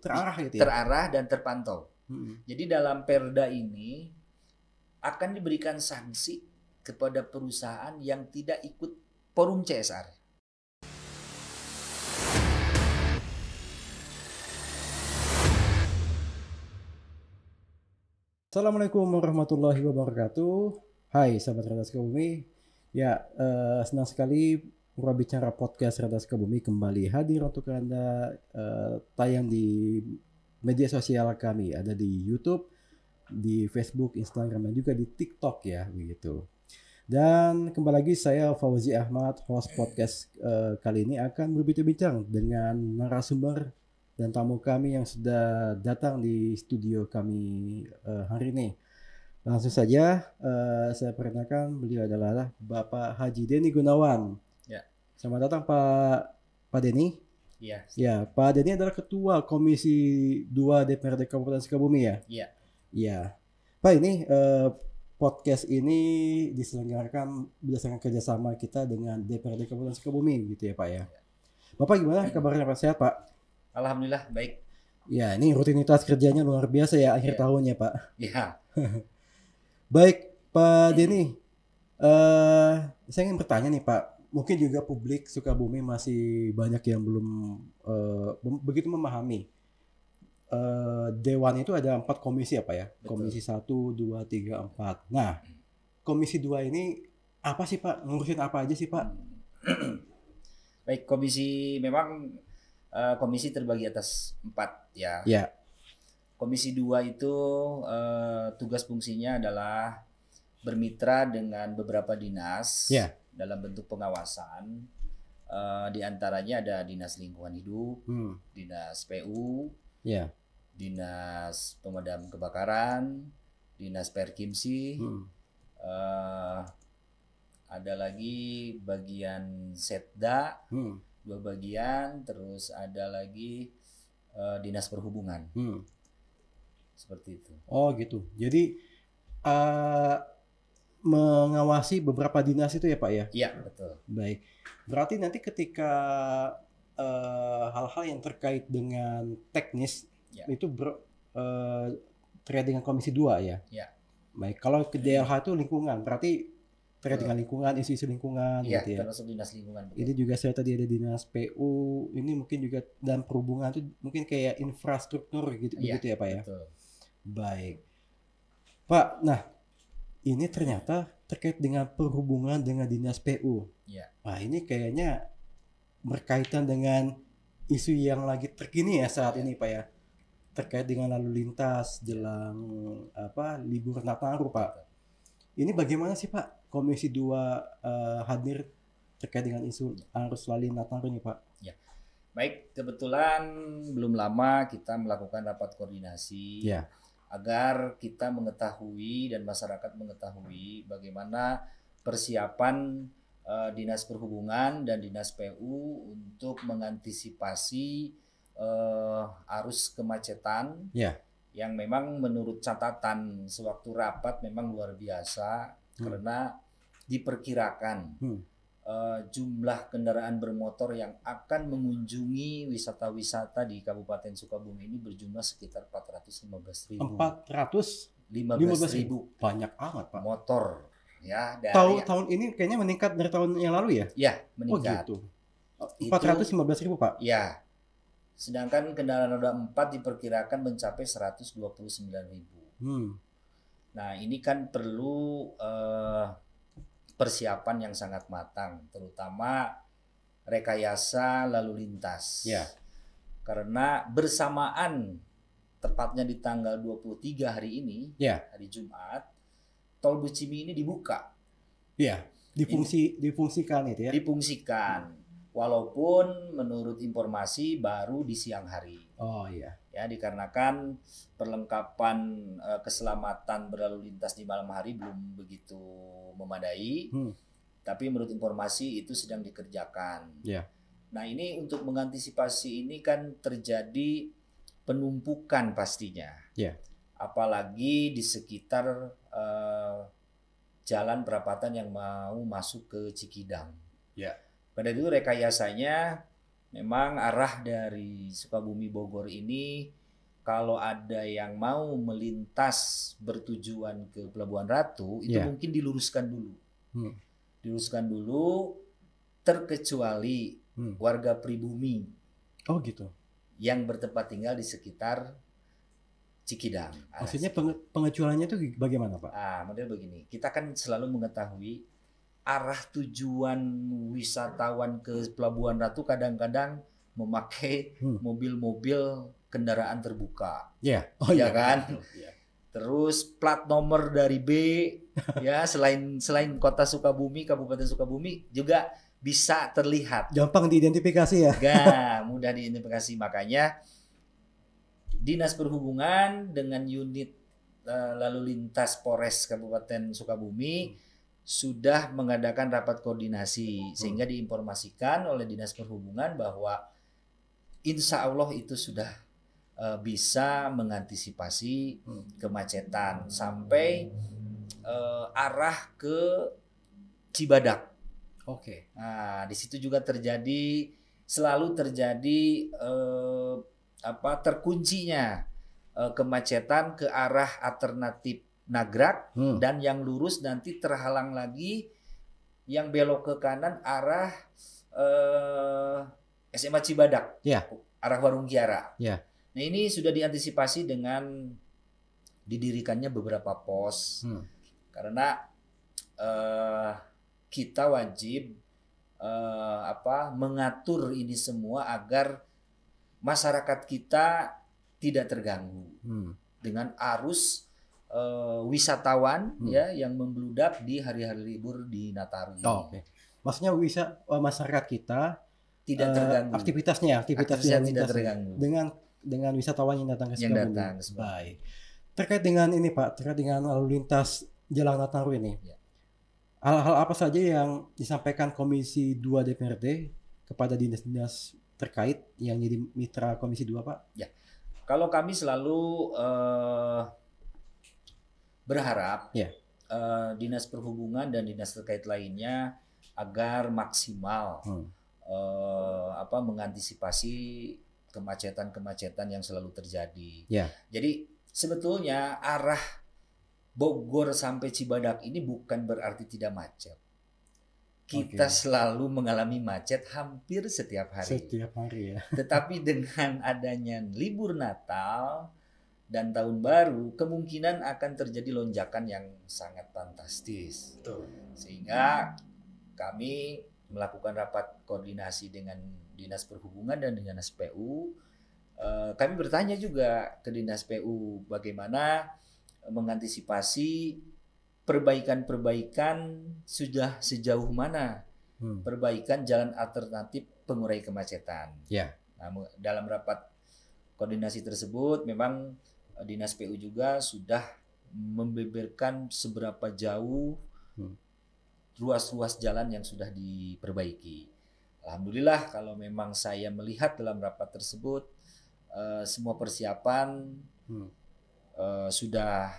terarah gitu ya. Terarah dan terpantau. Jadi dalam Perda ini akan diberikan sanksi kepada perusahaan yang tidak ikut forum CSR. Assalamualaikum warahmatullahi wabarakatuh. Hai sahabat Radar Sukabumi. Ya, senang sekali Murah Bicara Podcast Radar Sukabumi kembali hadir untuk Anda, tayang di media sosial kami. Ada di YouTube, di Facebook, Instagram, dan juga di TikTok ya, begitu. Dan kembali lagi saya Fauzi Ahmad, host podcast kali ini akan berbincang-bincang dengan narasumber dan tamu kami yang sudah datang di studio kami hari ini. Langsung saja saya perkenalkan, beliau adalah Bapak Haji Denny Gunawan. Ya. Selamat datang Pak Denny. Iya. Ya, Pak Denny adalah Ketua Komisi 2 DPRD Kabupaten Sukabumi ya. Iya. Iya. Pak, ini podcast ini diselenggarakan berdasarkan kerjasama kita dengan DPRD Kabupaten Sukabumi gitu ya Pak ya. Bapak gimana kabarnya Pak? Sehat Pak? Alhamdulillah baik. Ya, ini rutinitas kerjanya luar biasa ya akhir tahunnya Pak. Iya. Baik Pak Denny, saya ingin bertanya nih Pak. Mungkin juga publik Sukabumi masih banyak yang belum begitu memahami. Dewan itu ada 4 komisi apa ya? Betul. Komisi 1, 2, 3, 4. Nah, komisi 2 ini apa sih Pak? Ngurusin apa aja sih Pak? Baik, komisi memang komisi terbagi atas 4 ya. Ya. Komisi 2 itu tugas fungsinya adalah bermitra dengan beberapa dinas Ya. dalam bentuk pengawasan. Di antaranya ada Dinas Lingkungan Hidup, Dinas PU, Ya. Dinas Pemadam Kebakaran, Dinas Perkimsi, ada lagi bagian Setda, 2 bagian, terus ada lagi Dinas Perhubungan. Seperti itu. Oh gitu. Jadi mengawasi beberapa dinas itu ya Pak ya? Iya, betul. Baik. Berarti nanti ketika hal-hal yang terkait dengan teknis Ya. itu terkait dengan komisi 2 ya? Ya. Baik. Kalau ke DLH itu lingkungan, berarti terkait dengan lingkungan, isu-isu lingkungan Iya, gitu ya? termasuk Dinas Lingkungan. Betul. Ini juga saya tadi ada dinas PU, ini mungkin juga dan perhubungan itu mungkin kayak infrastruktur gitu, Iya, begitu ya Pak ya? betul. Baik. Pak, nah ini ternyata terkait dengan perhubungan dengan dinas PU. Iya. Wah ini kayaknya berkaitan dengan isu yang lagi terkini ya saat ini Pak ya. Terkait dengan lalu lintas jelang libur Nataru Pak. Ini bagaimana sih Pak Komisi 2 hadir terkait dengan isu arus lalu lintas Nataru ini Pak? Ya. Baik, kebetulan belum lama kita melakukan rapat koordinasi. Ya. Agar kita mengetahui dan masyarakat mengetahui bagaimana persiapan Dinas Perhubungan dan Dinas PU untuk mengantisipasi arus kemacetan yang memang menurut catatan sewaktu rapat memang luar biasa karena diperkirakan jumlah kendaraan bermotor yang akan mengunjungi wisata-wisata di Kabupaten Sukabumi ini berjumlah sekitar 415.000. 415.000. Banyak amat Pak. Motor ya dari tahun ini kayaknya meningkat dari tahun yang lalu ya? Ya, meningkat. Oh gitu. 415.000 Pak. Ya. Sedangkan kendaraan roda 4 diperkirakan mencapai 129.000. Nah, ini kan perlu persiapan yang sangat matang, terutama rekayasa lalu lintas. Ya. Karena bersamaan tepatnya di tanggal 23 hari ini, hari Jumat, Tol Bucimi ini dibuka. Iya, difungsikan itu ya. Difungsikan. Walaupun menurut informasi baru di siang hari. Oh iya. Ya, dikarenakan perlengkapan keselamatan berlalu lintas di malam hari belum begitu memadai. Tapi menurut informasi itu sedang dikerjakan. Yeah. Nah, ini untuk mengantisipasi ini kan terjadi penumpukan pastinya. Yeah. Apalagi di sekitar jalan perapatan yang mau masuk ke Cikidang. Yeah. Pada itu rekayasanya memang arah dari Sukabumi Bogor ini kalau ada yang mau melintas bertujuan ke Pelabuhan Ratu itu mungkin diluruskan dulu. Diluruskan dulu terkecuali warga pribumi. Oh gitu. Yang bertempat tinggal di sekitar Cikidang. Maksudnya pengecualiannya itu bagaimana, Pak? Model begini, kita kan selalu mengetahui arah tujuan wisatawan ke Pelabuhan Ratu kadang-kadang memakai mobil-mobil kendaraan terbuka. Ya kan? Terus plat nomor dari B ya selain kota Sukabumi, Kabupaten Sukabumi juga bisa terlihat. Gampang diidentifikasi ya? Mudah diidentifikasi. Makanya Dinas Perhubungan dengan unit lalu lintas Polres Kabupaten Sukabumi sudah mengadakan rapat koordinasi sehingga diinformasikan oleh Dinas Perhubungan bahwa insya Allah itu sudah bisa mengantisipasi kemacetan sampai arah ke Cibadak. Oke. Nah, di situ juga selalu terjadi terkuncinya kemacetan ke arah alternatif Nagrak dan yang lurus nanti terhalang lagi yang belok ke kanan arah SMA Cibadak, arah Warung Kiara. Nah ini sudah diantisipasi dengan didirikannya beberapa pos karena kita wajib mengatur ini semua agar masyarakat kita tidak terganggu dengan arus wisatawan yang membludak di hari-hari libur di Nataru. Maksudnya masyarakat kita tidak terganggu. Aktivitasnya tidak terganggu dengan wisatawan yang datang ke Sukabumi. Baik. Terkait dengan ini Pak, terkait dengan lalu lintas Jalan Nataru ini. Hal-hal apa saja yang disampaikan Komisi 2 DPRD kepada dinas-dinas terkait yang jadi mitra Komisi 2, Pak? Kalau kami selalu berharap Dinas Perhubungan dan dinas terkait lainnya agar maksimal mengantisipasi kemacetan-kemacetan yang selalu terjadi. Jadi sebetulnya arah Bogor sampai Cibadak ini bukan berarti tidak macet. Kita selalu mengalami macet hampir setiap hari. Tetapi dengan adanya libur Natal dan Tahun Baru, kemungkinan akan terjadi lonjakan yang sangat fantastis. Sehingga kami melakukan rapat koordinasi dengan Dinas Perhubungan dan Dinas PU. Kami bertanya juga ke Dinas PU bagaimana mengantisipasi perbaikan-perbaikan sudah sejauh mana perbaikan jalan alternatif pengurai kemacetan. Nah, dalam rapat koordinasi tersebut memang Dinas PU juga sudah membeberkan seberapa jauh ruas-ruas jalan yang sudah diperbaiki. Alhamdulillah kalau memang saya melihat dalam rapat tersebut semua persiapan sudah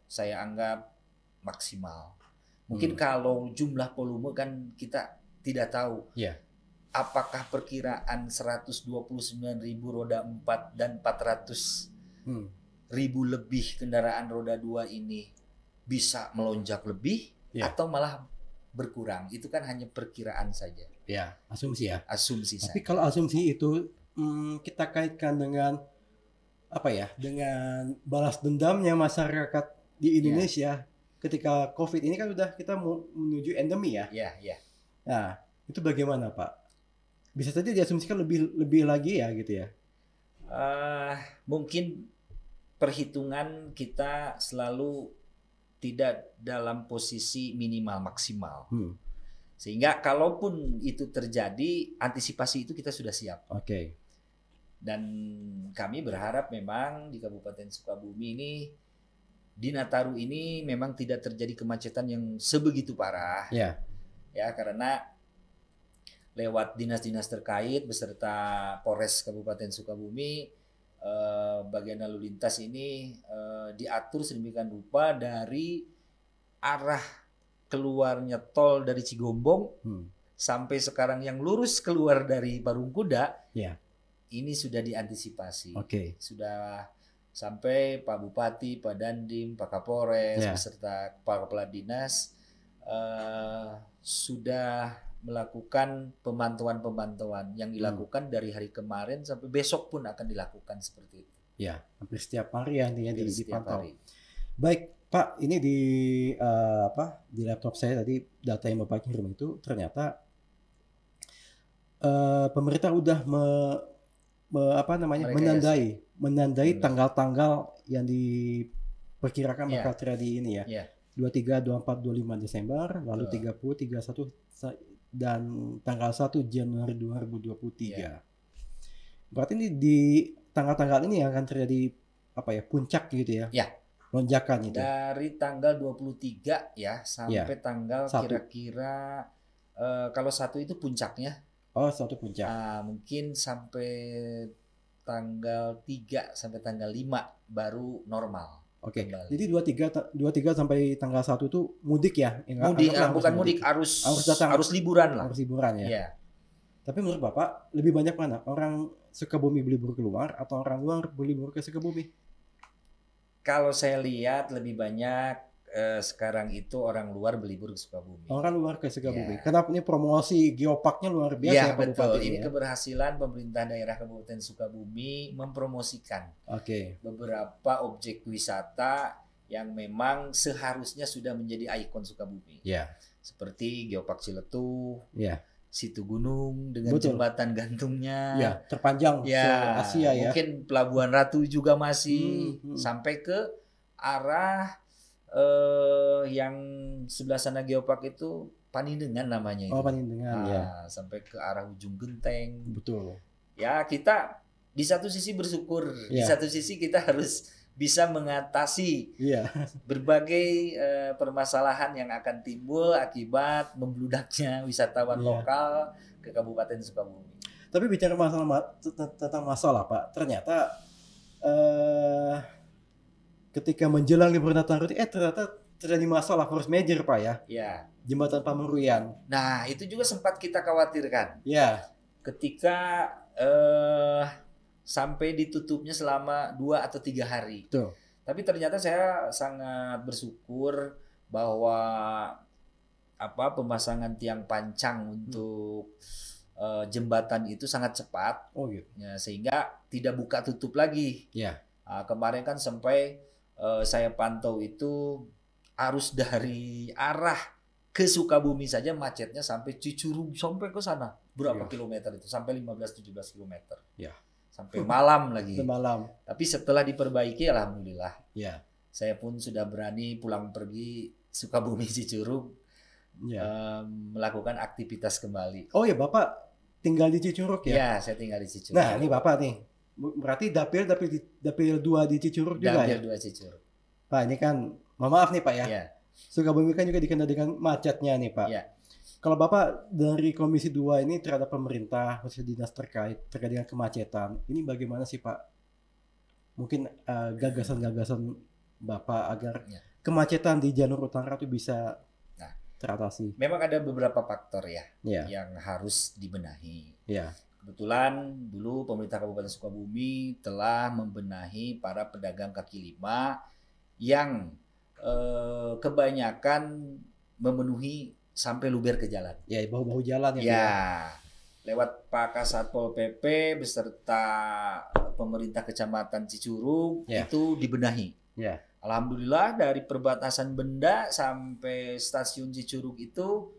saya anggap maksimal. Mungkin kalau jumlah volume kan kita tidak tahu. Apakah perkiraan 129.000 roda 4 dan 400.000 lebih kendaraan roda 2 ini bisa melonjak lebih atau malah berkurang. Itu kan hanya perkiraan saja. Asumsi ya. Asumsi. Tapi kalau asumsi itu kita kaitkan dengan dengan balas dendamnya masyarakat di Indonesia ketika COVID ini kan udah kita mau menuju endemi ya. Nah, itu bagaimana Pak? Bisa saja diasumsikan lebih lagi ya gitu ya. Mungkin perhitungan kita selalu tidak dalam posisi minimal maksimal. Sehingga kalaupun itu terjadi, antisipasi itu kita sudah siap. Dan kami berharap memang di Kabupaten Sukabumi ini, di Nataru ini memang tidak terjadi kemacetan yang sebegitu parah. Karena lewat dinas-dinas terkait beserta Polres Kabupaten Sukabumi, bagian lalu lintas ini diatur sedemikian rupa dari arah keluarnya tol dari Cigombong sampai sekarang yang lurus keluar dari Parung Kuda, ya, ini sudah diantisipasi. Oke. Sudah sampai Pak Bupati, Pak Dandim, Pak Kapolres beserta Pak Kepala Dinas sudah melakukan pemantauan yang dilakukan dari hari kemarin sampai besok pun akan dilakukan seperti itu. Ya, hampir setiap hari ya intinya dipantau. Baik, Pak, ini di laptop saya tadi data yang Bapak kirim itu ternyata pemerintah udah menandai tanggal-tanggal yang diperkirakan bakal terjadi ini ya. 23, 24, 25 Desember, lalu 30, 31 dan tanggal 1 Januari 2023. Berarti ini di tanggal-tanggal ini akan terjadi puncak gitu ya? Ya. Lonjakan itu. Dari tanggal 23 ya sampai tanggal kira-kira kalau 1 itu puncaknya. Oh, 1 puncak. Mungkin sampai tanggal 3 sampai tanggal 5 baru normal. Oke. Jadi 23 sampai tanggal 1 itu mudik ya? Bukan mudik, arus liburan lah. Arus liburan ya. Iya. Tapi menurut Bapak lebih banyak mana? Orang Sukabumi berlibur keluar atau orang luar berlibur ke Sukabumi? Kalau saya lihat lebih banyak sekarang itu orang luar berlibur ke Sukabumi. Orang luar ke Sukabumi. Kenapa ini promosi geoparknya luar biasa ya Pak Bupati? Betul. Ini keberhasilan pemerintah daerah Kabupaten Sukabumi mempromosikan beberapa objek wisata yang memang seharusnya sudah menjadi ikon Sukabumi. Seperti Geopark Ciletuh, Situ Gunung dengan jembatan gantungnya, terpanjang se-Asia ya. Mungkin Pelabuhan Ratu juga masih sampai ke arah yang sebelah sana Geopark itu Panindengan namanya itu. Panindengan sampai ke arah ujung Genteng. Betul. Ya, kita di satu sisi bersyukur, di satu sisi kita harus bisa mengatasi berbagai permasalahan yang akan timbul akibat membludaknya wisatawan lokal ke Kabupaten Sukabumi. Tapi bicara tentang masalah Pak, ternyata ketika menjelang libur Nataru ternyata terjadi masalah force major Pak ya. Jembatan Pamuruyan. Nah, itu juga sempat kita khawatirkan. Ketika sampai ditutupnya selama 2 atau 3 hari. Tapi ternyata saya sangat bersyukur bahwa pemasangan tiang pancang untuk jembatan itu sangat cepat. Sehingga tidak buka tutup lagi. Kemarin kan sampai saya pantau itu arus dari arah ke Sukabumi saja macetnya sampai Cicurug sampai ke sana. Berapa kilometer itu? Sampai 15-17 kilometer. Sampai malam lagi. Tapi setelah diperbaiki alhamdulillah. Saya pun sudah berani pulang pergi Sukabumi Cicurug melakukan aktivitas kembali. Oh ya, Bapak tinggal di Cicurug ya? Ya, saya tinggal di Cicurug. Nah, ini Bapak nih. Berarti dapil 2 di Cicurug juga ya? Dapil 2 Cicurug. Pak, ini kan maaf nih Pak ya. Sukabumi kan juga dikenal dengan macetnya nih Pak. Kalau Bapak dari Komisi 2 ini terhadap pemerintah, khususnya dinas terkait dengan kemacetan, ini bagaimana sih Pak? Mungkin gagasan-gagasan Bapak agar kemacetan di jalur utara itu bisa teratasi. Memang ada beberapa faktor yang harus dibenahi. Kebetulan dulu pemerintah Kabupaten Sukabumi telah membenahi para pedagang kaki lima yang kebanyakan memenuhi sampai luber ke jalan. Bahu-bahu jalan Lewat Pak Kasatpol PP beserta pemerintah Kecamatan Cicurug itu dibenahi. Alhamdulillah dari perbatasan Benda sampai stasiun Cicurug itu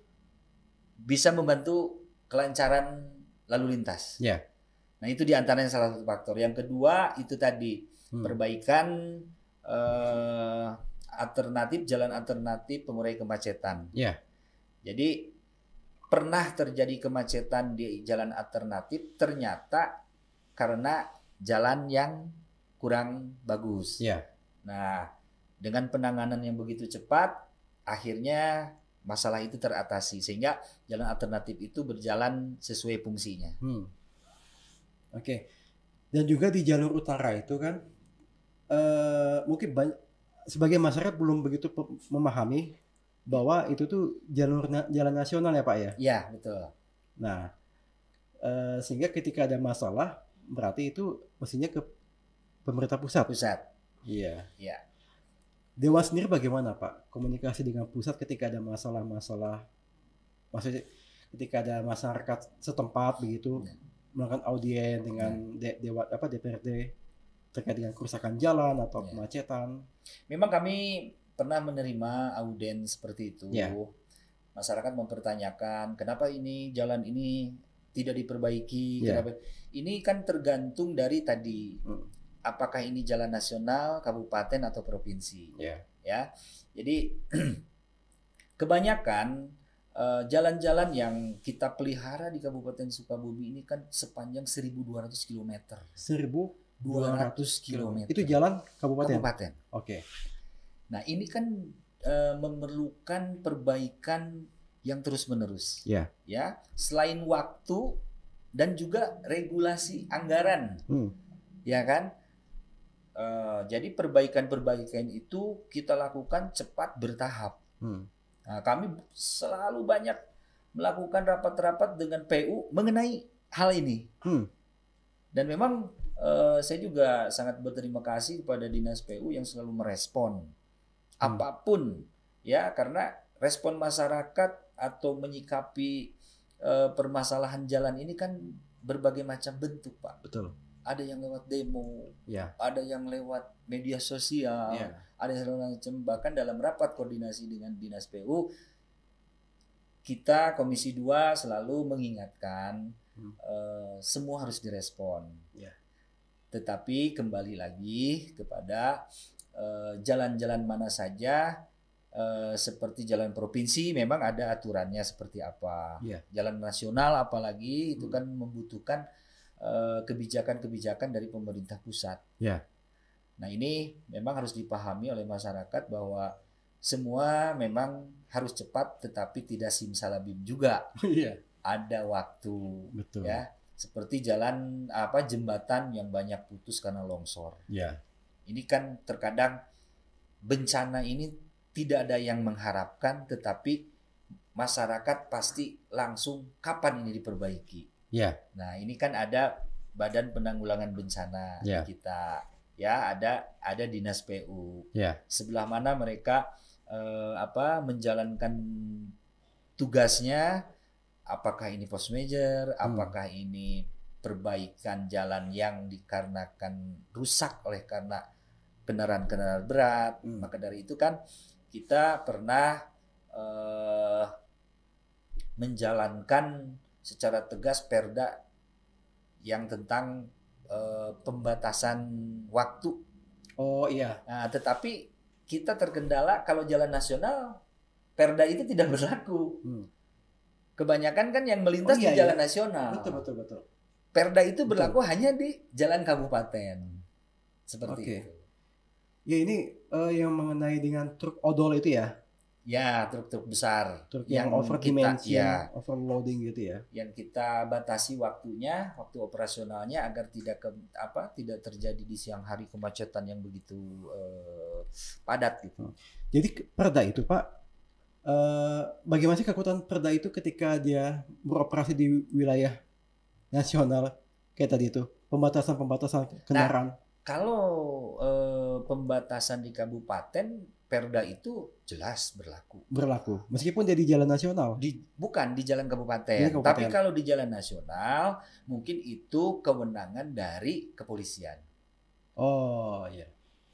bisa membantu kelancaran lalu lintas. Nah, itu diantaranya salah satu faktor. Yang kedua itu tadi perbaikan jalan alternatif pengurai kemacetan. Jadi pernah terjadi kemacetan di jalan alternatif ternyata karena jalan yang kurang bagus. Nah, dengan penanganan yang begitu cepat, akhirnya masalah itu teratasi sehingga jalan alternatif itu berjalan sesuai fungsinya. Dan juga di jalur utara itu kan mungkin sebagian masyarakat belum begitu memahami bahwa itu tuh jalan nasional ya Pak ya? Iya, betul. Nah, sehingga ketika ada masalah berarti itu mestinya ke pemerintah pusat. Iya. Iya. Dewan sendiri bagaimana Pak? Komunikasi dengan pusat ketika ada masalah-masalah, maksudnya ketika ada masyarakat setempat begitu melakukan audien dengan DPRD terkait dengan kerusakan jalan atau kemacetan. Memang kami pernah menerima audien seperti itu. Masyarakat mempertanyakan kenapa ini jalan ini tidak diperbaiki. Kenapa? Ini kan tergantung dari tadi apakah ini jalan nasional, kabupaten atau provinsi. Ya, jadi kebanyakan jalan-jalan yang kita pelihara di Kabupaten Sukabumi ini kan sepanjang 1.200 km. 1.200 km. Itu jalan kabupaten. Oke. Nah, ini kan memerlukan perbaikan yang terus-menerus. Ya, selain waktu dan juga regulasi anggaran. Ya kan? Jadi perbaikan-perbaikan itu kita lakukan cepat bertahap. Nah, kami selalu banyak melakukan rapat-rapat dengan PU mengenai hal ini. Dan memang saya juga sangat berterima kasih kepada Dinas PU yang selalu merespon apapun, ya, karena respon masyarakat atau menyikapi permasalahan jalan ini kan berbagai macam bentuk, Pak. Betul. Ada yang lewat demo, ada yang lewat media sosial, ada yang lewat macam. Bahkan dalam rapat koordinasi dengan Dinas PU, kita Komisi 2 selalu mengingatkan semua harus direspon. Tetapi kembali lagi kepada jalan-jalan mana saja, seperti jalan provinsi memang ada aturannya seperti apa. Jalan nasional apalagi itu kan membutuhkan kebijakan-kebijakan dari pemerintah pusat. Nah, ini memang harus dipahami oleh masyarakat bahwa semua memang harus cepat tetapi tidak simsalabim juga. Ada waktu. Betul. Ya. Seperti jalan jembatan yang banyak putus karena longsor. Ini kan terkadang bencana ini tidak ada yang mengharapkan, tetapi masyarakat pasti langsung kapan ini diperbaiki. Nah, ini kan ada Badan Penanggulangan Bencana di kita, ada Dinas PU. Sebelah mana mereka menjalankan tugasnya? Apakah ini force major? Apakah ini perbaikan jalan yang dikarenakan rusak oleh karena kendaraan-kendaraan berat? Maka dari itu kan kita pernah menjalankan secara tegas perda yang tentang pembatasan waktu. Nah, tetapi kita terkendala kalau jalan nasional perda itu tidak berlaku. Kebanyakan kan yang melintas di jalan nasional. Betul. Perda itu berlaku hanya di jalan kabupaten. Seperti itu. Ya, ini yang mengenai dengan truk odol itu ya. Ya, truk-truk besar. Truk yang over dimension, overloading gitu ya. Yang kita batasi waktunya, waktu operasionalnya agar tidak terjadi di siang hari kemacetan yang begitu padat gitu. Jadi perda itu, Pak, bagaimana sih kekuatan perda itu ketika dia beroperasi di wilayah nasional kayak tadi itu, pembatasan kendaraan? Nah, kalau pembatasan di kabupaten, perda itu jelas berlaku. Meskipun dia di jalan nasional. Bukan di jalan kabupaten. Tapi kalau di jalan nasional, mungkin itu kewenangan dari kepolisian.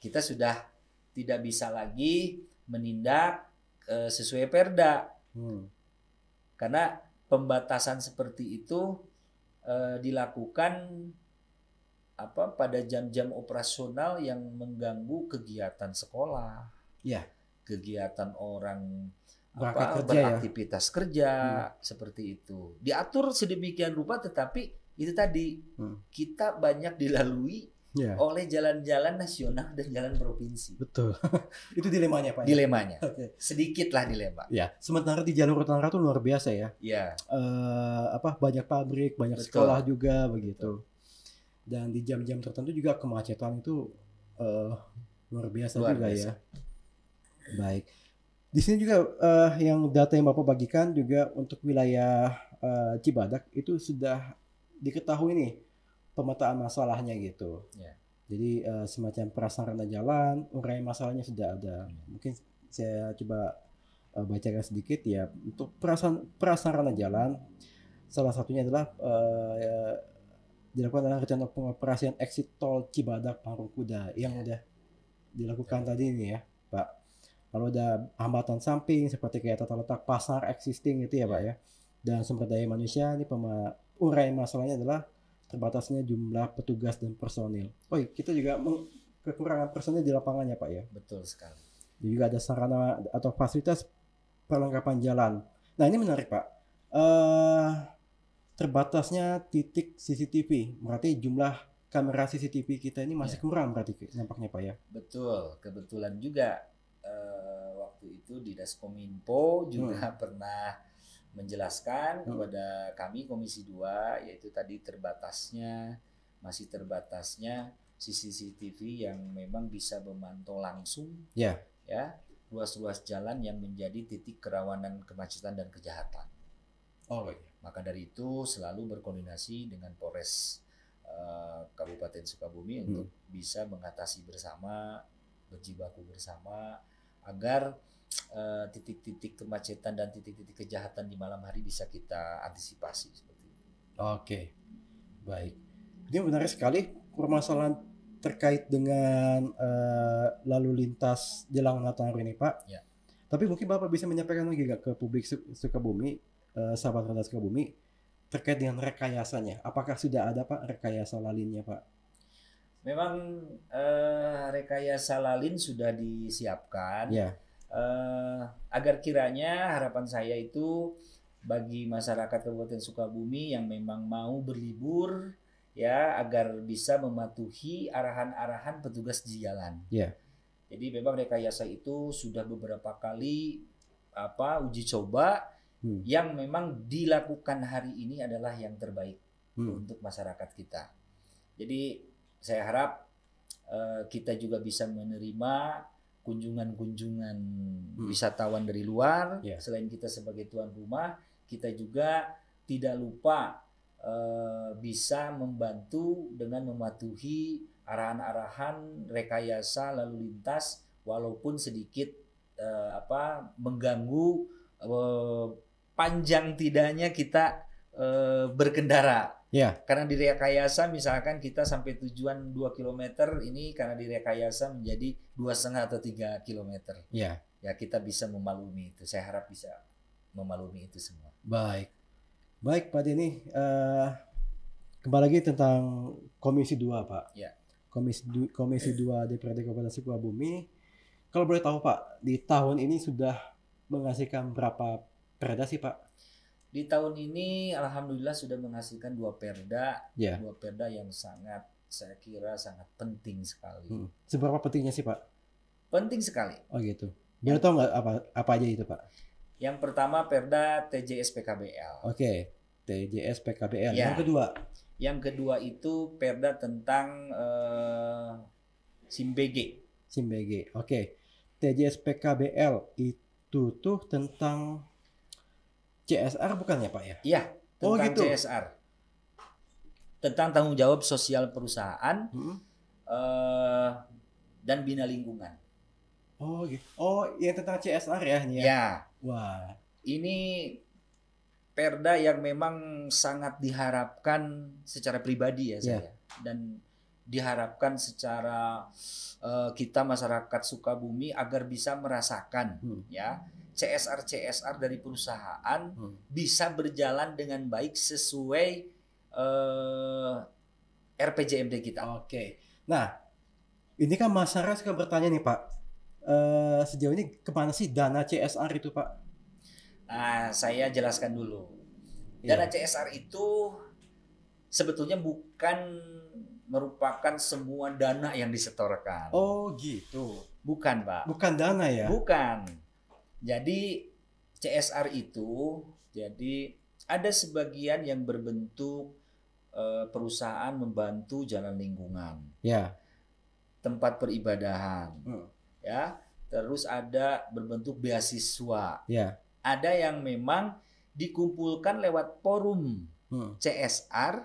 Kita sudah tidak bisa lagi menindak sesuai perda. Karena pembatasan seperti itu dilakukan pada jam-jam operasional yang mengganggu kegiatan sekolah. Kegiatan orang beraktivitas kerja seperti itu. Diatur sedemikian rupa, tetapi itu tadi kita banyak dilalui oleh jalan-jalan nasional dan jalan provinsi. Betul. Itu dilemanya, Pak. Dilemanya. Sedikitlah dilema. Sementara di jalur utara itu luar biasa ya. Banyak pabrik, banyak sekolah juga begitu. Dan di jam-jam tertentu juga kemacetan itu luar biasa juga ya. Baik. Di sini juga yang data yang Bapak bagikan juga untuk wilayah Cibadak itu sudah diketahui nih pemetaan masalahnya gitu. Ya. Jadi semacam prasarana jalan, uraian masalahnya sudah ada. Mungkin saya coba bacakan sedikit ya. Untuk prasarana jalan, salah satunya adalah dilakukan dalam rencana pengoperasian exit tol Cibadak Parungkuda yang udah dilakukan tadi ini ya, Pak. Kalau ada hambatan samping seperti kayak tata letak pasar existing gitu ya Pak ya. Dan sumber daya manusia ini uraian masalahnya adalah terbatasnya jumlah petugas dan personil. Oh kita juga kekurangan personil di lapangannya Pak ya. Betul sekali. Dan juga ada sarana atau fasilitas perlengkapan jalan. Nah ini menarik Pak. Terbatasnya titik CCTV, berarti jumlah kamera CCTV kita ini masih kurang berarti nampaknya Pak ya. Betul, kebetulan juga waktu itu di Daskominfo juga pernah menjelaskan kepada kami Komisi 2 yaitu tadi masih terbatasnya CCTV yang memang bisa memantau langsung ya ruas-ruas jalan yang menjadi titik kerawanan kemacetan dan kejahatan. Maka dari itu selalu berkoordinasi dengan Polres Kabupaten Sukabumi untuk bisa mengatasi bersama, berjibaku bersama agar titik-titik kemacetan dan titik-titik kejahatan di malam hari bisa kita antisipasi seperti itu. Oke, baik. Ini benar sekali permasalahan terkait dengan lalu lintas jelang Nataru ini Pak. Ya. Tapi mungkin Bapak bisa menyampaikan lagi nggak ke publik Sukabumi, sahabat Radar Sukabumi, terkait dengan rekayasanya. Apakah sudah ada Pak rekayasa lalinnya Pak? Memang rekayasa lalin sudah disiapkan. Ya. Agar kiranya harapan saya itu bagi masyarakat Kabupaten Sukabumi yang memang mau berlibur ya agar bisa mematuhi arahan-arahan petugas di jalan. Ya. Jadi memang rekayasa itu sudah beberapa kali uji coba yang memang dilakukan hari ini adalah yang terbaik untuk masyarakat kita. Jadi saya harap kita juga bisa menerima kunjungan-kunjungan wisatawan dari luar. Selain kita sebagai tuan rumah, kita juga tidak lupa bisa membantu dengan mematuhi arahan-arahan rekayasa lalu lintas walaupun sedikit mengganggu panjang tidaknya kita berkendara. Karena di rekayasa misalkan kita sampai tujuan 2 km ini karena di rekayasa menjadi 2,5 atau 3 km. Ya kita bisa memaklumi itu. Saya harap bisa memaklumi itu semua. Baik Pak Denny. Kembali lagi tentang Komisi 2 Pak. Ya. Komisi 2 DPRD Kabupaten Sukabumi. Kalau boleh tahu Pak, di tahun ini sudah menghasilkan berapa perda sih Pak? Di tahun ini alhamdulillah sudah menghasilkan 2 perda, 2 perda yang saya kira sangat penting sekali. Seberapa pentingnya sih Pak? Penting sekali. Oh gitu. Boleh tahu nggak apa aja itu Pak? Yang pertama perda TJS PKBL. Oke, TJS PKBL. Ya. Yang kedua itu perda tentang SIM-BG. SIM-BG. Oke. TJS PKBL itu tuh tentang CSR bukan ya Pak ya? Iya, tentang gitu. CSR. Tentang tanggung jawab sosial perusahaan dan bina lingkungan. Oh gitu. Oh, yang tentang CSR ya? Ya. Wah. Ini perda yang memang sangat diharapkan secara pribadi ya saya. Dan diharapkan secara kita masyarakat Sukabumi agar bisa merasakan ya CSR dari perusahaan bisa berjalan dengan baik sesuai RPJMD kita. Oke. Nah, ini kan masyarakat suka bertanya nih Pak, sejauh ini kemana sih dana CSR itu Pak? Nah, saya jelaskan dulu. Dana CSR itu sebetulnya bukan merupakan semua dana yang disetorkan. Oh gitu. Bukan Pak. Bukan dana ya? Bukan. Jadi CSR itu ada sebagian yang berbentuk perusahaan membantu jalan lingkungan, ya, tempat peribadahan, ya, terus ada berbentuk beasiswa. Ya. Ada yang memang dikumpulkan lewat forum CSR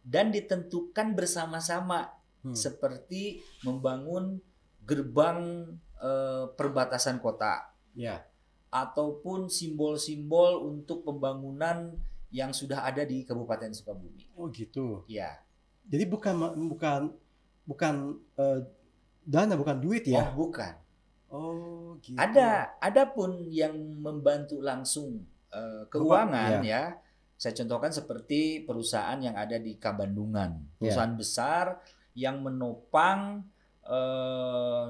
dan ditentukan bersama-sama seperti membangun gerbang perbatasan kota. Ya. Ataupun simbol-simbol untuk pembangunan yang sudah ada di Kabupaten Sukabumi. Oh gitu. Ya. Jadi bukan dana, bukan duit ya? Oh bukan. Oh gitu. Ada pun yang membantu langsung keuangan ya. Saya contohkan seperti perusahaan yang ada di Kabandungan, perusahaan besar yang menopang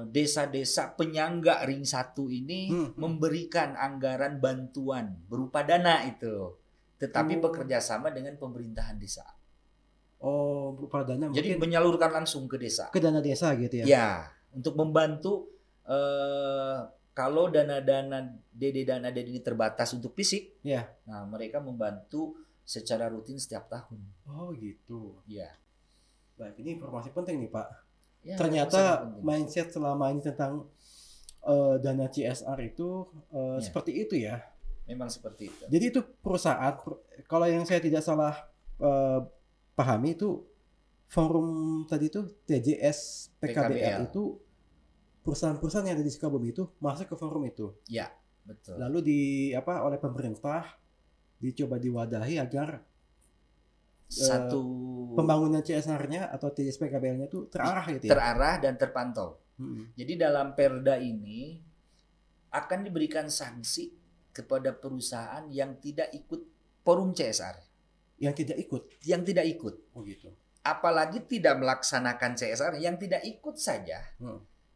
desa-desa penyangga Ring 1 ini memberikan anggaran bantuan berupa dana itu, tetapi bekerja sama dengan pemerintahan desa. Oh, berupa dana. Jadi menyalurkan langsung ke desa. Ke dana desa gitu ya? Ya, untuk membantu kalau dana-dana dana ini terbatas untuk fisik, nah mereka membantu secara rutin setiap tahun. Oh gitu. Ya. Baik, ini informasi penting nih Pak. Ya, ternyata mindset selama ini tentang dana CSR itu seperti itu ya. Memang seperti itu. Jadi itu perusahaan, kalau yang saya tidak salah pahami itu forum tadi itu TJS PKBL itu perusahaan-perusahaan yang ada di Sukabumi itu masuk ke forum itu. Ya, betul. Lalu oleh pemerintah dicoba diwadahi agar satu pembangunan CSR-nya atau TJS PKBL-nya itu terarah gitu ya. Terarah dan terpantau. Jadi dalam Perda ini akan diberikan sanksi kepada perusahaan yang tidak ikut forum CSR. Yang tidak ikut? Yang tidak ikut. Oh gitu. Apalagi tidak melaksanakan CSR, yang tidak ikut saja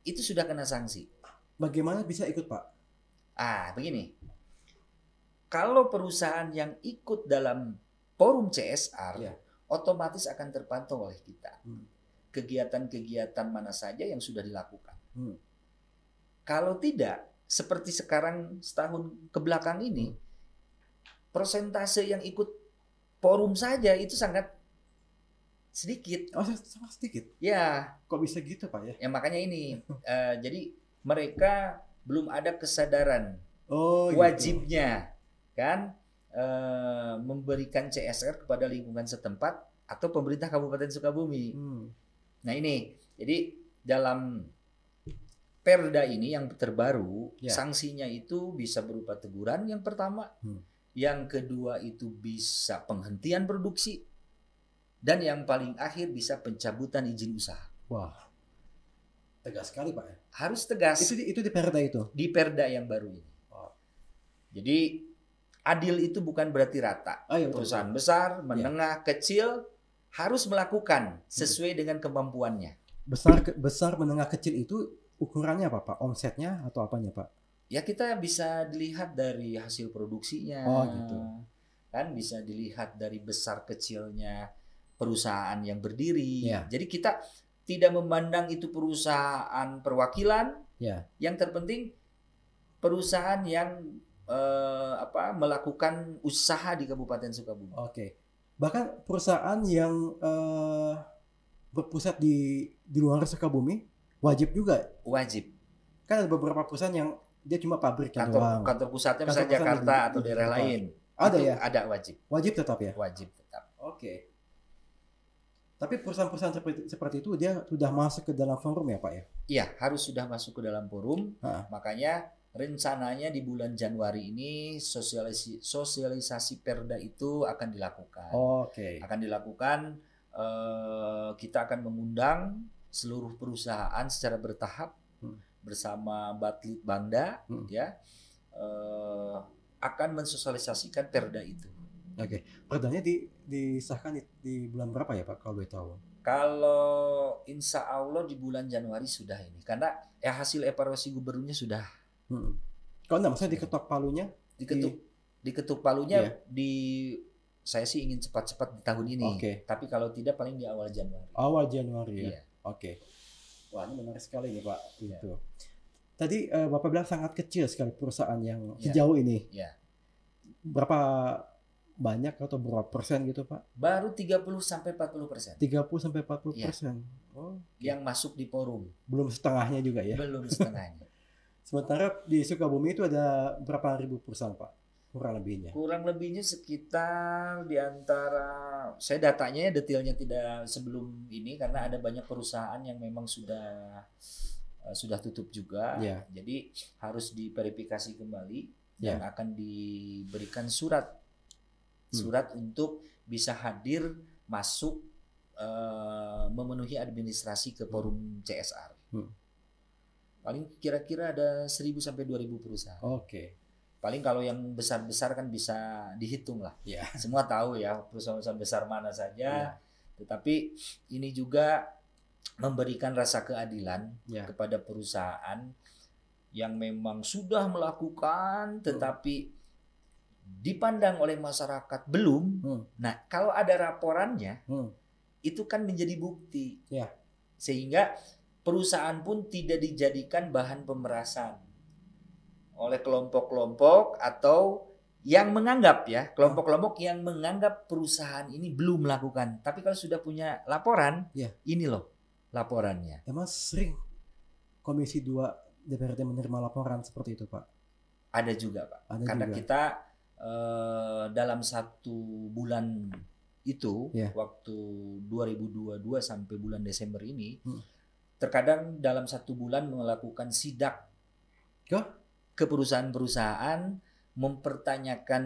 itu sudah kena sanksi. Bagaimana bisa ikut Pak? Begini. Kalau perusahaan yang ikut dalam forum CSR otomatis akan terpantau oleh kita. Kegiatan-kegiatan mana saja yang sudah dilakukan. Kalau tidak, seperti sekarang setahun kebelakang ini, persentase yang ikut forum saja itu sangat sedikit. Oh, sangat sedikit? Ya. Kok bisa gitu Pak ya? Ya makanya ini. Jadi mereka belum ada kesadaran wajibnya kan memberikan CSR kepada lingkungan setempat atau pemerintah Kabupaten Sukabumi. Nah ini, jadi dalam Perda ini yang terbaru, sanksinya itu bisa berupa teguran yang pertama, yang kedua itu bisa penghentian produksi, dan yang paling akhir bisa pencabutan izin usaha. Wah, tegas sekali Pak ya? Harus tegas. Itu di Perda itu? Di Perda yang baru ini. Jadi adil itu bukan berarti rata. Perusahaan besar, menengah, kecil harus melakukan sesuai dengan kemampuannya. Besar, menengah, kecil itu ukurannya apa Pak? Omsetnya atau apanya Pak? Ya kita bisa dilihat dari hasil produksinya. Oh gitu. Kan bisa dilihat dari besar kecilnya perusahaan yang berdiri. Jadi kita tidak memandang itu perusahaan perwakilan. Yang terpenting perusahaan yang melakukan usaha di Kabupaten Sukabumi. Bahkan perusahaan yang berpusat di luar Sukabumi wajib juga. Wajib. Kan ada beberapa perusahaan yang dia cuma pabrik doang. Kantor pusatnya misalnya Jakarta atau daerah lain. Ada itu ya? Ada wajib. Wajib tetap ya? Wajib tetap. Tapi perusahaan-perusahaan seperti itu dia sudah masuk ke dalam forum ya Pak ya? Iya, harus sudah masuk ke dalam forum. Makanya rencananya di bulan Januari ini sosialisasi Perda itu akan dilakukan. Akan dilakukan. Kita akan mengundang seluruh perusahaan secara bertahap bersama Batlit Bangda, akan mensosialisasikan Perda itu. Perdanya disahkan di bulan berapa ya Pak kalau boleh tahu? Kalau insya Allah di bulan Januari sudah ini, karena hasil evaluasi gubernurnya sudah. Kalau enggak, maksudnya diketok palunya? Diketuk palunya saya sih ingin cepat-cepat di tahun ini. Tapi kalau tidak paling di awal Januari. Awal Januari ya. Wah, ini menarik sekali nih Pak. Itu. Tadi Bapak bilang sangat kecil sekali perusahaan yang sejauh ini. Berapa banyak atau berapa persen gitu Pak? Baru 30-40%. 30-40%. Yang masuk di forum. Belum setengahnya juga ya? Belum setengahnya. Sementara di Sukabumi itu ada berapa ribu perusahaan Pak? Kurang lebihnya. Kurang lebihnya sekitar di antara, saya datanya detailnya tidak sebelum ini karena ada banyak perusahaan yang memang sudah tutup juga. Yeah. Jadi harus diverifikasi kembali dan akan diberikan surat untuk bisa hadir masuk memenuhi administrasi ke forum CSR. Paling kira-kira ada 1.000 sampai 2.000 perusahaan. Oke. Paling kalau yang besar-besar kan bisa dihitung lah. Semua tahu ya perusahaan-perusahaan besar mana saja. Tetapi ini juga memberikan rasa keadilan kepada perusahaan yang memang sudah melakukan tetapi dipandang oleh masyarakat belum. Nah, kalau ada laporannya itu kan menjadi bukti. Sehingga perusahaan pun tidak dijadikan bahan pemerasan oleh kelompok-kelompok atau yang menganggap kelompok-kelompok yang menganggap perusahaan ini belum melakukan. Tapi kalau sudah punya laporan, ini loh laporannya. Emang sering Komisi 2 DPRD menerima laporan seperti itu Pak? Ada juga Pak. Karena kita dalam 1 bulan itu waktu 2022 sampai bulan Desember ini terkadang dalam 1 bulan melakukan sidak ke perusahaan-perusahaan mempertanyakan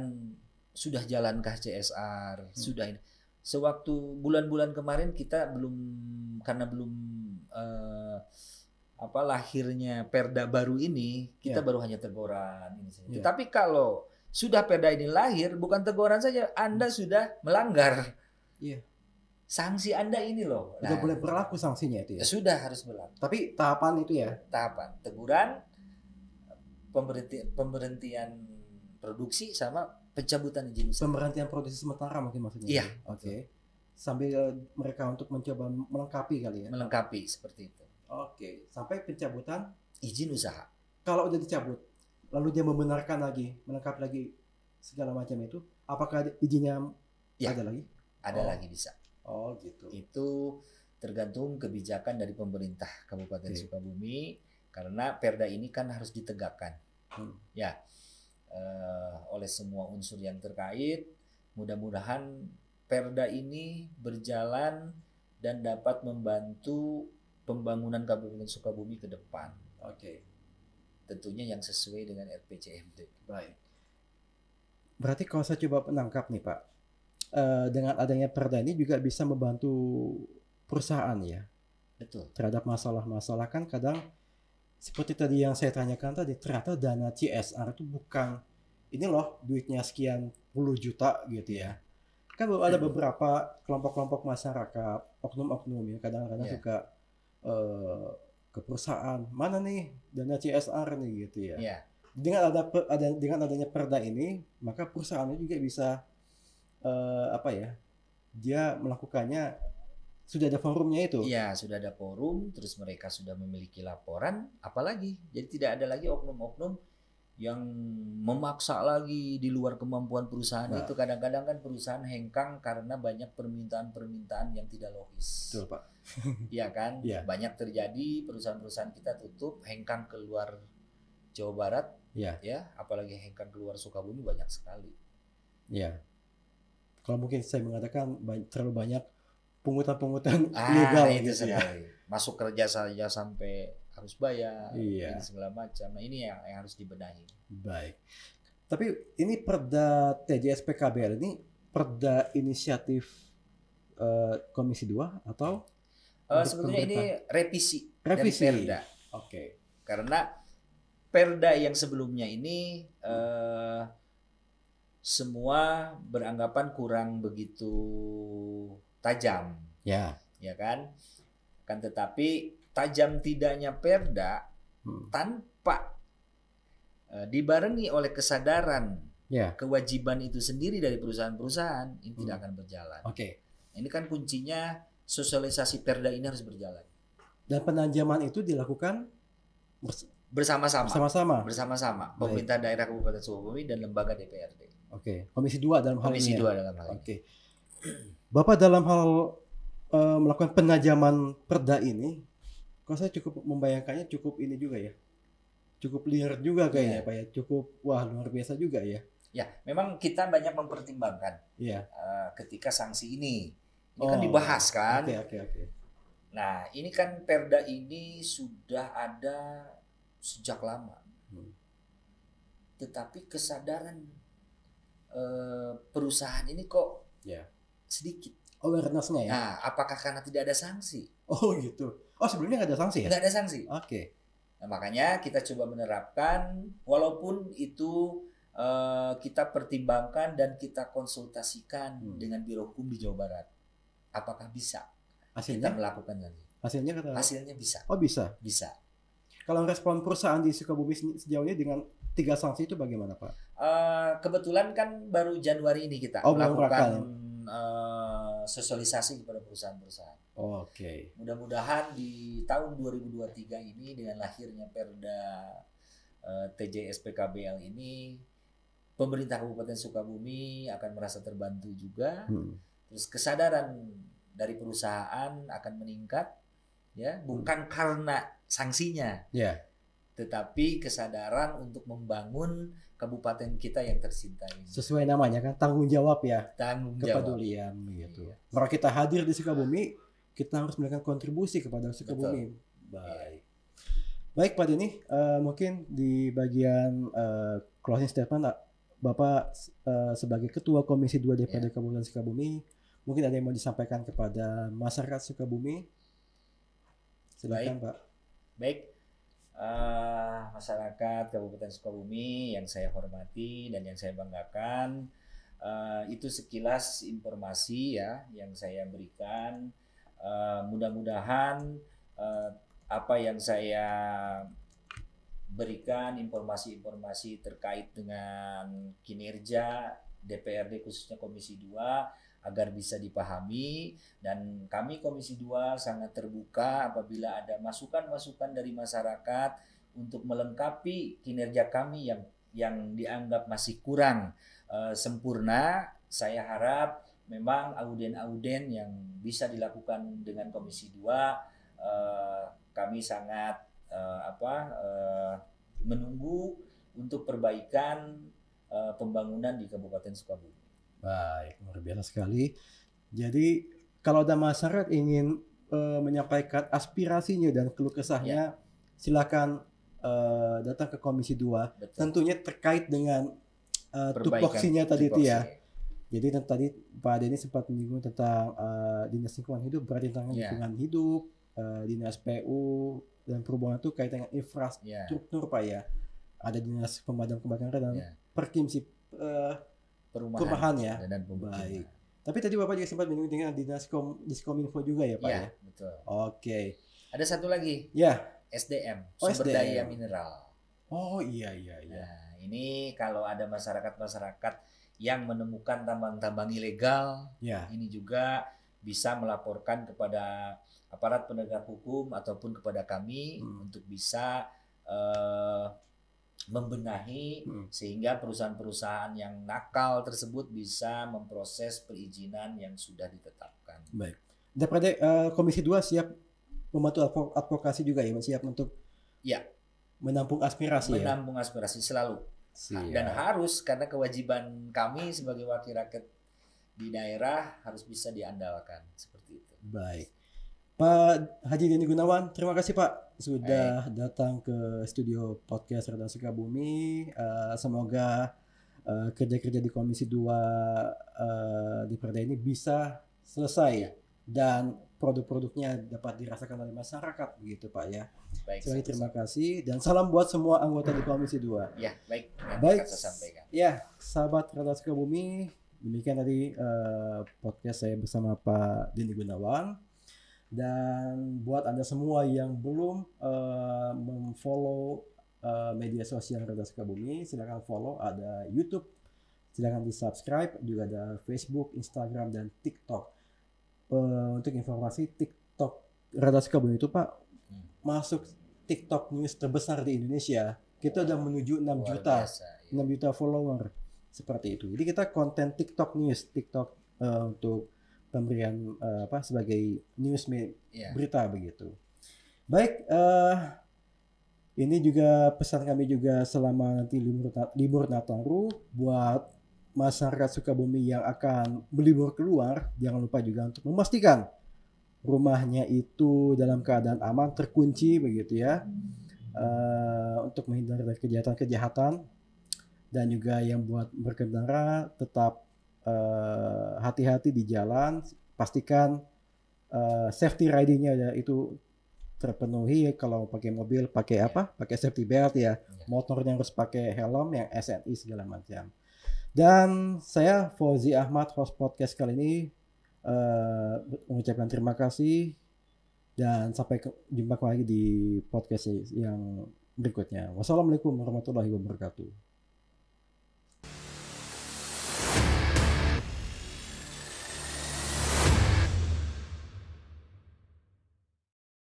sudah jalankah CSR, sudah ini. Sewaktu bulan-bulan kemarin kita belum lahirnya Perda baru ini, kita baru hanya teguran ini saja. Tetapi kalau sudah Perda ini lahir, bukan teguran saja, Anda sudah melanggar. Sanksi Anda ini loh. Sudah boleh berlaku sanksinya itu ya? Sudah harus berlaku. Tapi tahapan itu ya? Tahapan. Teguran, pemberhentian produksi sama pencabutan izin usaha. Pemberhentian produksi sementara mungkin maksudnya? Iya. Oke. Sambil mereka untuk mencoba melengkapi kali ya? Melengkapi seperti itu. Oke. Sampai pencabutan? Izin usaha. Kalau udah dicabut, lalu dia membenarkan lagi, melengkapi lagi segala macam itu, apakah izinnya ada lagi? Ada lagi bisa. Oh gitu. Itu tergantung kebijakan dari pemerintah Kabupaten Sukabumi karena Perda ini kan harus ditegakkan oleh semua unsur yang terkait. Mudah-mudahan Perda ini berjalan dan dapat membantu pembangunan Kabupaten Sukabumi ke depan. Tentunya yang sesuai dengan RPJMD. Baik. Berarti kalau saya coba menangkap nih Pak, dengan adanya Perda ini juga bisa membantu perusahaan ya. Betul. Terhadap masalah-masalah kan kadang seperti tadi yang saya tanyakan tadi, ternyata dana CSR itu bukan ini loh duitnya sekian puluh juta gitu ya. Kan ada beberapa kelompok-kelompok masyarakat, oknum-oknum ya kadang-kadang suka ke perusahaan, mana nih dana CSR nih gitu ya. Dengan adanya Perda ini, maka perusahaannya juga bisa dia melakukannya, sudah ada forumnya itu. Iya, sudah ada forum, terus mereka sudah memiliki laporan, apalagi. Jadi tidak ada lagi oknum-oknum yang memaksa lagi di luar kemampuan perusahaan. Itu kadang-kadang kan perusahaan hengkang karena banyak permintaan-permintaan yang tidak logis. Betul, Pak. Iya kan? Banyak terjadi perusahaan-perusahaan kita tutup, hengkang keluar Jawa Barat, apalagi hengkang keluar Sukabumi banyak sekali. Kalau mungkin saya mengatakan terlalu banyak pungutan-pungutan ilegal gitu ya. Masuk kerja saja sampai harus bayar, segala macam. Nah ini yang harus dibenahi. Baik. Tapi ini Perda TJS PKBL ini Perda inisiatif Komisi 2 atau? Sebetulnya ini revisi dari Perda. Karena Perda yang sebelumnya ini semua beranggapan kurang begitu tajam, ya kan? Kan tetapi tajam tidaknya Perda tanpa dibarengi oleh kesadaran kewajiban itu sendiri dari perusahaan-perusahaan ini tidak akan berjalan. Ini kan kuncinya sosialisasi Perda ini harus berjalan. Dan penajaman itu dilakukan bersama-sama. Pemerintah daerah Kabupaten Sukabumi dan lembaga DPRD. Komisi 2 dalam hal ini. Komisi 2 dalam hal ini. Bapak dalam hal melakukan penajaman Perda ini, kalau saya cukup membayangkannya cukup ini juga ya. cukup liar juga kayaknya Pak ya. Cukup luar biasa juga ya. Ya, memang kita banyak mempertimbangkan ketika sanksi ini. Ini kan dibahas kan. Oke. Nah, ini kan Perda ini sudah ada sejak lama. Tetapi kesadaran perusahaan ini kok sedikit. Awareness-nya ya. Nah, apakah karena tidak ada sanksi? Oh gitu. Oh sebelumnya nggak ada sanksi ya? Nggak ada sanksi. Oke. Nah, makanya kita coba menerapkan, walaupun itu kita pertimbangkan dan kita konsultasikan dengan Biro Hukum di Jawa Barat. Apakah bisa kita melakukan lagi? Hasilnya bisa. Oh bisa? Bisa. Kalau respon perusahaan di Sukabumi sejauh ini dengan 3 sanksi itu bagaimana Pak? Kebetulan kan baru Januari ini kita melakukan sosialisasi kepada perusahaan-perusahaan. Oke. Mudah-mudahan di tahun 2023 ini dengan lahirnya Perda TJS PKBL ini, pemerintah Kabupaten Sukabumi akan merasa terbantu juga. Terus kesadaran dari perusahaan akan meningkat, ya, bukan karena sanksinya, tetapi kesadaran untuk membangun kabupaten kita yang tercinta ini. Sesuai namanya kan, tanggung jawab ya. Tanggung jawab. Kepedulian gitu. Kalau kita hadir di Sukabumi, kita harus memberikan kontribusi kepada Sukabumi. Baik Pak Denny, mungkin di bagian closing statement Bapak sebagai Ketua Komisi 2 DPRD Kabupaten Sukabumi, mungkin ada yang mau disampaikan kepada masyarakat Sukabumi? Silakan Pak. Baik, masyarakat Kabupaten Sukabumi yang saya hormati dan yang saya banggakan, itu sekilas informasi ya yang saya berikan. Mudah-mudahan apa yang saya berikan, informasi-informasi terkait dengan kinerja DPRD khususnya Komisi 2 agar bisa dipahami, dan kami Komisi 2 sangat terbuka apabila ada masukan-masukan dari masyarakat untuk melengkapi kinerja kami yang dianggap masih kurang sempurna. Saya harap memang auden-auden yang bisa dilakukan dengan Komisi 2, kami sangat menunggu untuk perbaikan pembangunan di Kabupaten Sukabumi. Baik, luar biasa sekali. Jadi kalau ada masyarakat ingin menyampaikan aspirasinya dan keluh kesahnya, silakan datang ke Komisi 2. Betul. Tentunya terkait dengan tupoksinya tadi itu ya. Jadi tadi Pak Denny sempat menyinggung tentang Dinas Lingkungan Hidup, berarti tentang lingkungan hidup, Dinas PU dan perhubungan itu kaitan dengan infrastruktur Pak ya. Ada Dinas Pemadam Kebakaran dan Perkimsi perumahan ya. Baik. Tapi tadi Bapak juga sempat menyinggung dengan Dinas Diskominfo juga ya Pak ya. Betul. Oke. Ada satu lagi. SDM, sumber daya mineral. Oh iya. Nah, ini kalau ada masyarakat yang menemukan tambang-tambang ilegal, ini juga bisa melaporkan kepada aparat penegak hukum ataupun kepada kami untuk bisa membenahi sehingga perusahaan-perusahaan yang nakal tersebut bisa memproses perizinan yang sudah ditetapkan. Baik. DPRD Komisi 2 siap membantu advokasi juga ya, siap untuk menampung aspirasi aspirasi selalu. Dan harus, karena kewajiban kami sebagai wakil rakyat di daerah harus bisa diandalkan seperti itu. Baik. Pak Haji Denny Gunawan, terima kasih Pak sudah datang ke studio podcast Radar Sukabumi. Semoga kerja-kerja di Komisi 2 di Perda ini bisa selesai dan produk-produknya dapat dirasakan oleh masyarakat begitu Pak ya. Baik, terima kasih dan salam buat semua anggota di Komisi 2. Ya, baik. Baik. Saya sampaikan. Ya, sahabat Radar Sukabumi, demikian tadi podcast saya bersama Pak Denny Gunawan. Dan buat Anda semua yang belum memfollow media sosial Radar Sukabumi, silakan follow. Ada YouTube, silakan di subscribe. Juga ada Facebook, Instagram, dan TikTok. Untuk informasi, TikTok Radar Sukabumi itu Pak masuk TikTok news terbesar di Indonesia. Kita udah menuju 6 juta follower seperti itu. Jadi kita konten TikTok news, TikTok untuk pemberian sebagai news berita begitu. Baik, Ini juga pesan kami juga selama nanti libur Nataru buat masyarakat Sukabumi yang akan berlibur keluar, jangan lupa juga untuk memastikan rumahnya itu dalam keadaan aman, terkunci begitu ya, untuk menghindari dari kejahatan-kejahatan. Dan juga yang buat berkendara tetap hati-hati di jalan, pastikan safety riding-nya itu terpenuhi. Kalau pakai mobil pakai apa? Pakai safety belt ya. Motornya harus pakai helm yang SNI segala macam. Dan saya Fauzi Ahmad, host podcast kali ini, mengucapkan terima kasih dan sampai jumpa lagi di podcast yang berikutnya. Wassalamualaikum warahmatullahi wabarakatuh.